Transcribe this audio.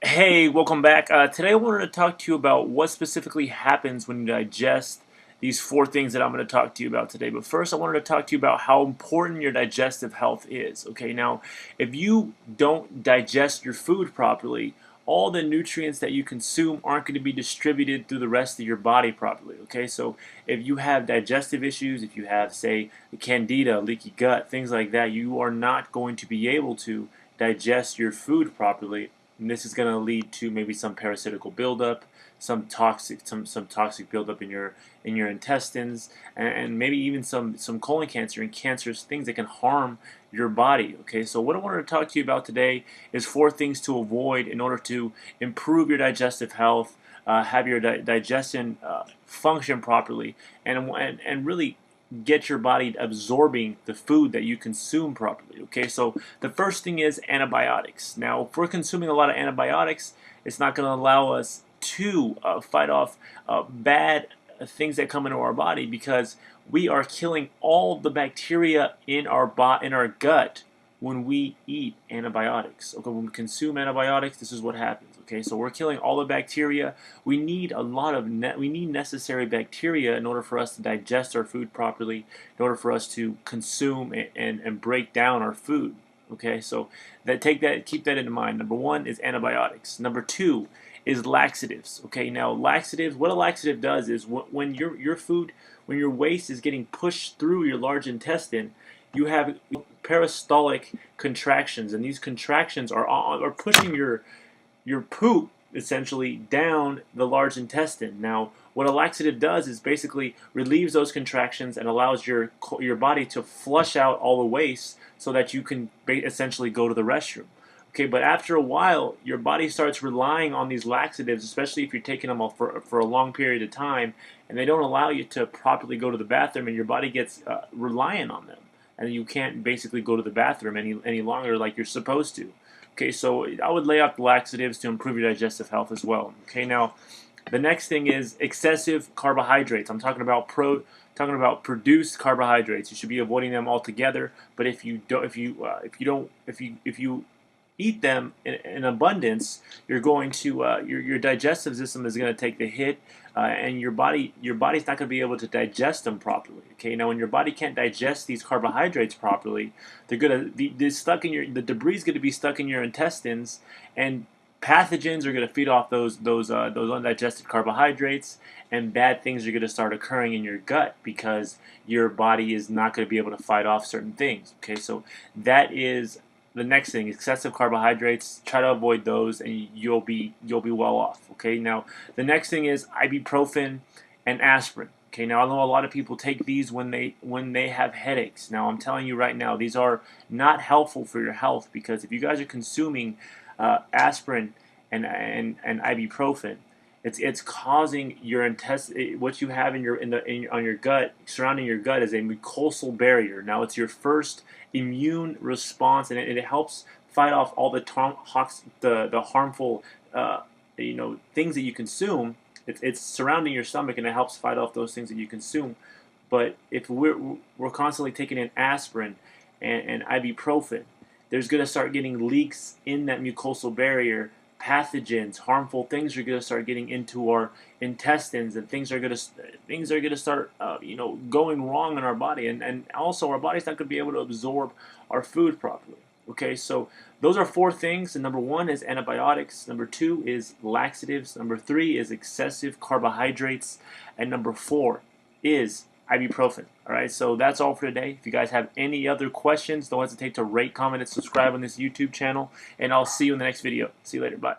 Hey, welcome back. Today I wanted to talk to you about what specifically happens when you digest these four things that I'm going to talk to you about today. But first, I wanted to talk to you about how important your digestive health is. Okay, now, if you don't digest your food properly, all the nutrients that you consume aren't going to be distributed through the rest of your body properly. Okay, so if you have digestive issues, if you have, say, the candida, leaky gut, things like that, you are not going to be able to digest your food properly, and this is going to lead to maybe some parasitical buildup, some toxic buildup in your intestines, and maybe even some colon cancer and cancerous things that can harm your body. Okay, so what I wanted to talk to you about today is four things to avoid in order to improve your digestive health, have your digestion function properly, and really get your body absorbing the food that you consume properly. Okay, so the first thing is antibiotics. Now, if we're consuming a lot of antibiotics, it's not going to allow us to fight off bad things that come into our body, because we are killing all the bacteria in our gut when we eat antibiotics. Okay, when we consume antibiotics, this is what happens. Okay, so we're killing all the bacteria. We need a lot of we need necessary bacteria in order for us to digest our food properly, in order for us to consume and break down our food. Okay, so keep that in mind. Number one is antibiotics. Number two is laxatives. Okay, now laxatives, what a laxative does is when your food, when your waste is getting pushed through your large intestine, you have peristaltic contractions, and these contractions are pushing your poop essentially down the large intestine. Now, what a laxative does is basically relieves those contractions and allows your body to flush out all the waste so that you can essentially go to the restroom. Okay, but after a while, your body starts relying on these laxatives, especially if you're taking them for a long period of time, and they don't allow you to properly go to the bathroom, and your body gets reliant on them, and you can't basically go to the bathroom any longer like you're supposed to. Okay, so I would lay out the laxatives to improve your digestive health as well. Okay, now the next thing is excessive carbohydrates. I'm talking about produced carbohydrates. You should be avoiding them altogether. But if you eat them in abundance, you're going to your digestive system is going to take the hit, and your body's not going to be able to digest them properly. Okay, now when your body can't digest these carbohydrates properly, they're stuck in the debris is going to be stuck in your intestines, and pathogens are going to feed off those undigested carbohydrates, and bad things are going to start occurring in your gut because your body is not going to be able to fight off certain things. Okay, so that is the next thing. Excessive carbohydrates, try to avoid those, and you'll be well off. Okay, now the next thing is ibuprofen and aspirin. Okay, now I know a lot of people take these when they have headaches. Now I'm telling you right now, these are not helpful for your health, because if you guys are consuming aspirin and ibuprofen, it's causing your intestine. What you have on your gut, surrounding your gut, is a mucosal barrier. Now it's your first immune response, and it helps fight off all the harmful things that you consume. It's surrounding your stomach, and it helps fight off those things that you consume. But if we're constantly taking in aspirin and ibuprofen, there's going to start getting leaks in that mucosal barrier. Pathogens, harmful things are going to start getting into our intestines, and things are going to start going wrong in our body, and also our body's not going to be able to absorb our food properly. Okay, so those are four things. And number one is antibiotics. Number two is laxatives. Number three is excessive carbohydrates, and number four is ibuprofen. All right, so that's all for today. If you guys have any other questions, don't hesitate to rate, comment, and subscribe on this YouTube channel, and I'll see you in the next video. See you later. Bye.